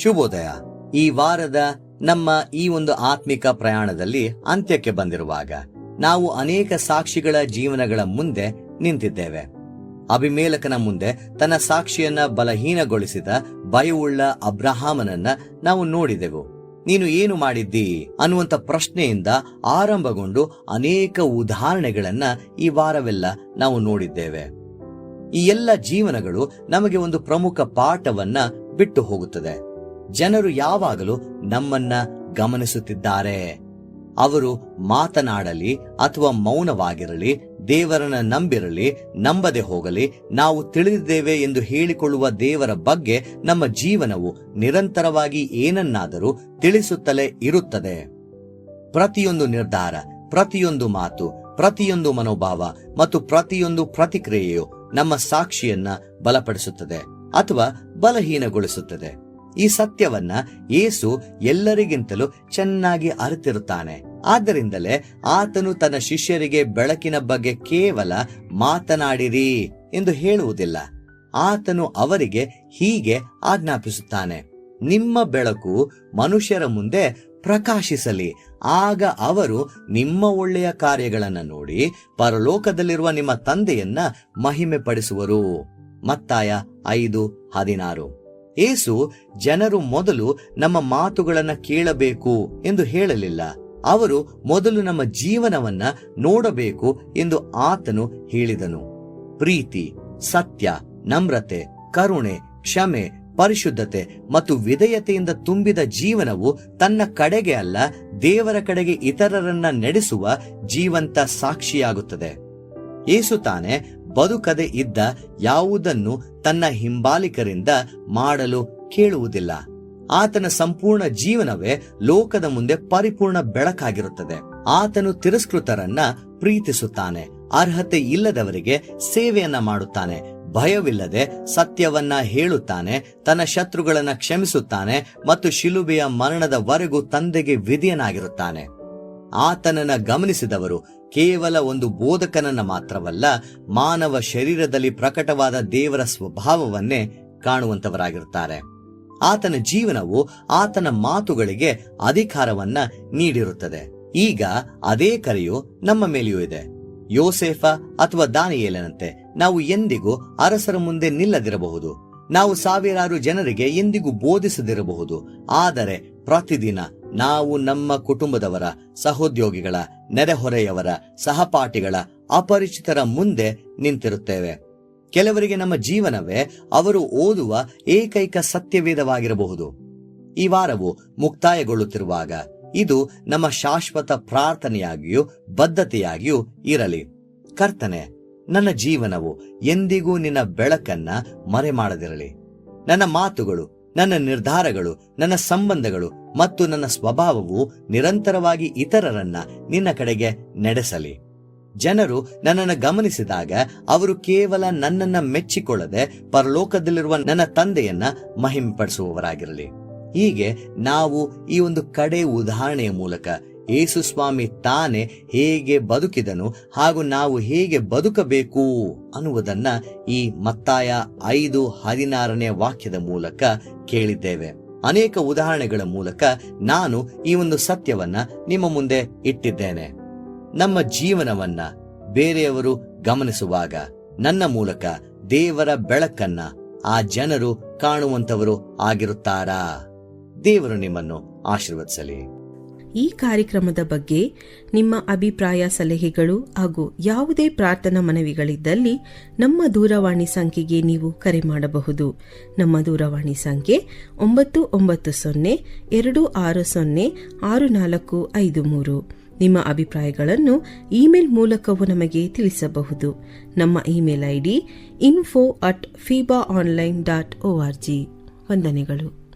ಶುಭೋದಯ. ಈ ವಾರದ ನಮ್ಮ ಈ ಒಂದು ಆತ್ಮಿಕ ಪ್ರಯಾಣದಲ್ಲಿ ಅಂತ್ಯಕ್ಕೆ ಬಂದಿರುವಾಗ ನಾವು ಅನೇಕ ಸಾಕ್ಷಿಗಳ ಜೀವನಗಳ ಮುಂದೆ ನಿಂತಿದ್ದೇವೆ. ಅಭಿಮೇಲಕನ ಮುಂದೆ ತನ್ನ ಸಾಕ್ಷಿಯನ್ನ ಬಲಹೀನಗೊಳಿಸಿದ ಭಯವುಳ್ಳ ಅಬ್ರಹಾಮನನ್ನ ನಾವು ನೋಡಿದೆವು. ನೀನು ಏನು ಮಾಡಿದ್ದೀ ಅನ್ನುವಂತ ಪ್ರಶ್ನೆಯಿಂದ ಆರಂಭಗೊಂಡು ಅನೇಕ ಉದಾಹರಣೆಗಳನ್ನ ಈ ವಾರವೆಲ್ಲ ನಾವು ನೋಡಿದ್ದೇವೆ. ಈ ಎಲ್ಲ ಜೀವನಗಳು ನಮಗೆ ಒಂದು ಪ್ರಮುಖ ಪಾಠವನ್ನ ಬಿಟ್ಟು ಹೋಗುತ್ತದೆ. ಜನರು ಯಾವಾಗಲೂ ನಮ್ಮನ್ನ ಗಮನಿಸುತ್ತಿದ್ದಾರೆ. ಅವರು ಮಾತನಾಡಲಿ ಅಥವಾ ಮೌನವಾಗಿರಲಿ, ದೇವರನ್ನ ನಂಬಿರಲಿ ನಂಬದೆ ಹೋಗಲಿ, ನಾವು ತಿಳಿದಿದ್ದೇವೆ ಎಂದು ಹೇಳಿಕೊಳ್ಳುವ ದೇವರ ಬಗ್ಗೆ ನಮ್ಮ ಜೀವನವು ನಿರಂತರವಾಗಿ ಏನನ್ನಾದರೂ ತಿಳಿಸುತ್ತಲೇ ಇರುತ್ತದೆ. ಪ್ರತಿಯೊಂದು ನಿರ್ಧಾರ, ಪ್ರತಿಯೊಂದು ಮಾತು, ಪ್ರತಿಯೊಂದು ಮನೋಭಾವ ಮತ್ತು ಪ್ರತಿಯೊಂದು ಪ್ರತಿಕ್ರಿಯೆಯು ನಮ್ಮ ಸಾಕ್ಷಿಯನ್ನ ಬಲಪಡಿಸುತ್ತದೆ ಅಥವಾ ಬಲಹೀನಗೊಳಿಸುತ್ತದೆ. ಈ ಸತ್ಯವನ್ನ ಯೇಸು ಎಲ್ಲರಿಗಿಂತಲೂ ಚೆನ್ನಾಗಿ ಅರಿತಿರುತ್ತಾನೆ. ಆದ್ದರಿಂದಲೇ ಆತನು ತನ್ನ ಶಿಷ್ಯರಿಗೆ ಬೆಳಕಿನ ಬಗ್ಗೆ ಕೇವಲ ಮಾತನಾಡಿರಿ ಎಂದು ಹೇಳುವುದಿಲ್ಲ. ಆತನು ಅವರಿಗೆ ಹೀಗೆ ಆಜ್ಞಾಪಿಸುತ್ತಾನೆ, ನಿಮ್ಮ ಬೆಳಕು ಮನುಷ್ಯರ ಮುಂದೆ ಪ್ರಕಾಶಿಸಲಿ, ಆಗ ಅವರು ನಿಮ್ಮ ಒಳ್ಳೆಯ ಕಾರ್ಯಗಳನ್ನು ನೋಡಿ ಪರಲೋಕದಲ್ಲಿರುವ ನಿಮ್ಮ ತಂದೆಯನ್ನ ಮಹಿಮೆ ಪಡಿಸುವರು. ಮತ್ತಾಯ 5:16. ಯೇಸು ಜನರು ಮೊದಲು ನಮ್ಮ ಮಾತುಗಳನ್ನ ಕೇಳಬೇಕು ಎಂದು ಹೇಳಲಿಲ್ಲ. ಅವರು ಮೊದಲು ನಮ್ಮ ಜೀವನವನ್ನ ನೋಡಬೇಕು ಎಂದು ಆತನು ಹೇಳಿದನು. ಪ್ರೀತಿ, ಸತ್ಯ, ನಮ್ರತೆ, ಕರುಣೆ, ಕ್ಷಮೆ, ಪರಿಶುದ್ಧತೆ ಮತ್ತು ವಿಧೇಯತೆಯಿಂದ ತುಂಬಿದ ಜೀವನವು ತನ್ನ ಕಡೆಗೆ ಅಲ್ಲ, ದೇವರ ಕಡೆಗೆ ಇತರರನ್ನ ನಡೆಸುವ ಜೀವಂತ ಸಾಕ್ಷಿಯಾಗುತ್ತದೆ. ಯೇಸು ತಾನೇ ಬದುಕದೆ ಇದ್ದ ಯಾವುದನ್ನು ತನ್ನ ಹಿಂಬಾಲಿಕರಿಂದ ಮಾಡಲು ಕೇಳುವುದಿಲ್ಲ. ಆತನ ಸಂಪೂರ್ಣ ಜೀವನವೇ ಲೋಕದ ಮುಂದೆ ಪರಿಪೂರ್ಣ ಬೆಳಕಾಗಿರುತ್ತದೆ. ಆತನು ತಿರಸ್ಕೃತರನ್ನ ಪ್ರೀತಿಸುತ್ತಾನೆ, ಅರ್ಹತೆ ಇಲ್ಲದವರಿಗೆ ಸೇವೆಯನ್ನ ಮಾಡುತ್ತಾನೆ, ಭಯವಿಲ್ಲದೆ ಸತ್ಯವನ್ನ ಹೇಳುತ್ತಾನೆ, ತನ್ನ ಶತ್ರುಗಳನ್ನ ಕ್ಷಮಿಸುತ್ತಾನೆ ಮತ್ತು ಶಿಲುಬೆಯ ಮರಣದವರೆಗೂ ತಂದೆಗೆ ವಿಧೇಯನಾಗಿರುತ್ತಾನೆ. ಆತನನ್ನ ಗಮನಿಸಿದವರು ಕೇವಲ ಒಂದು ಬೋಧಕನನ್ನ ಮಾತ್ರವಲ್ಲ, ಮಾನವ ಶರೀರದಲ್ಲಿ ಪ್ರಕಟವಾದ ದೇವರ ಸ್ವಭಾವವನ್ನೇ ಕಾಣುವಂತವರಾಗಿರುತ್ತಾರೆ. ಆತನ ಜೀವನವು ಆತನ ಮಾತುಗಳಿಗೆ ಅಧಿಕಾರವನ್ನ ನೀಡಿರುತ್ತದೆ. ಈಗ ಅದೇ ಕರೆಯು ನಮ್ಮ ಮೇಲೆಯೂ ಇದೆ. ಯೋಸೇಫ ಅಥವಾ ದಾನಿಯೇಲನಂತೆ ನಾವು ಎಂದಿಗೂ ಅರಸರ ಮುಂದೆ ನಿಲ್ಲದಿರಬಹುದು. ನಾವು ಸಾವಿರಾರು ಜನರಿಗೆ ಎಂದಿಗೂ ಬೋಧಿಸದಿರಬಹುದು. ಆದರೆ ಪ್ರತಿದಿನ ನಾವು ನಮ್ಮ ಕುಟುಂಬದವರ, ಸಹೋದ್ಯೋಗಿಗಳ, ನೆರೆಹೊರೆಯವರ, ಸಹಪಾಠಿಗಳ, ಅಪರಿಚಿತರ ಮುಂದೆ ನಿಂತಿರುತ್ತೇವೆ. ಕೆಲವರಿಗೆ ನಮ್ಮ ಜೀವನವೇ ಅವರು ಓದುವ ಏಕೈಕ ಸತ್ಯವೇದವಾಗಿರಬಹುದು. ಈ ವಾರವು ಮುಕ್ತಾಯಗೊಳ್ಳುತ್ತಿರುವಾಗ ಇದು ನಮ್ಮ ಶಾಶ್ವತ ಪ್ರಾರ್ಥನೆಯಾಗಿಯೂ ಬದ್ಧತೆಯಾಗಿಯೂ ಇರಲಿ. ಕರ್ತನೆ, ನನ್ನ ಜೀವನವು ಎಂದಿಗೂ ನಿನ್ನ ಬೆಳಕನ್ನ ಮರೆ ಮಾಡದಿರಲಿ. ನನ್ನ ಮಾತುಗಳು, ನನ್ನ ನಿರ್ಧಾರಗಳು, ನನ್ನ ಸಂಬಂಧಗಳು ಮತ್ತು ನನ್ನ ಸ್ವಭಾವವು ನಿರಂತರವಾಗಿ ಇತರರನ್ನ ನಿನ್ನ ಕಡೆಗೆ ನಡೆಸಲಿ. ಜನರು ನನ್ನನ್ನು ಗಮನಿಸಿದಾಗ ಅವರು ಕೇವಲ ನನ್ನನ್ನ ಮೆಚ್ಚಿಕೊಳ್ಳದೆ ಪರಲೋಕದಲ್ಲಿರುವ ನನ್ನ ತಂದೆಯನ್ನ ಮಹಿಮೆಪಡಿಸುವವರಾಗಿರಲಿ. ಹೀಗೆ ನಾವು ಈ ಒಂದು ಕಡೆ ಉದಾಹರಣೆಯ ಮೂಲಕ ಯೇಸು ಸ್ವಾಮಿ ತಾನೇ ಹೇಗೆ ಬದುಕಿದನು ಹಾಗೂ ನಾವು ಹೇಗೆ ಬದುಕಬೇಕು ಅನ್ನುವುದನ್ನ ಈ ಮತ್ತಾಯ 5:16 ವಾಕ್ಯದ ಮೂಲಕ ಕೇಳಿದ್ದೇವೆ. ಅನೇಕ ಉದಾಹರಣೆಗಳ ಮೂಲಕ ನಾನು ಈ ಒಂದು ಸತ್ಯವನ್ನ ನಿಮ್ಮ ಮುಂದೆ ಇಟ್ಟಿದ್ದೇನೆ. ನಮ್ಮ ಜೀವನವನ್ನ ಬೇರೆಯವರು ಗಮನಿಸುವಾಗ ನನ್ನ ಮೂಲಕ ದೇವರ ಬೆಳಕನ್ನ ಆ ಜನರು ಕಾಣುವಂತವರು ಆಗಿರುತ್ತಾರಾ? ದೇವರು ನಿಮ್ಮನ್ನು ಆಶೀರ್ವದಿಸಲಿ. ಈ ಕಾರ್ಯಕ್ರಮದ ಬಗ್ಗೆ ನಿಮ್ಮ ಅಭಿಪ್ರಾಯ, ಸಲಹೆಗಳು ಹಾಗೂ ಯಾವುದೇ ಪ್ರಾರ್ಥನಾ ಮನವಿಗಳಿದ್ದಲ್ಲಿ ನಮ್ಮ ದೂರವಾಣಿ ಸಂಖ್ಯೆಗೆ ನೀವು ಕರೆ ಮಾಡಬಹುದು. ನಮ್ಮ ದೂರವಾಣಿ ಸಂಖ್ಯೆ 996026065453. ನಿಮ್ಮ ಅಭಿಪ್ರಾಯಗಳನ್ನು ಇಮೇಲ್ ಮೂಲಕವೂ ನಮಗೆ ತಿಳಿಸಬಹುದು. ನಮ್ಮ ಇಮೇಲ್ ID info@fibaonline.org. ವಂದನೆಗಳು.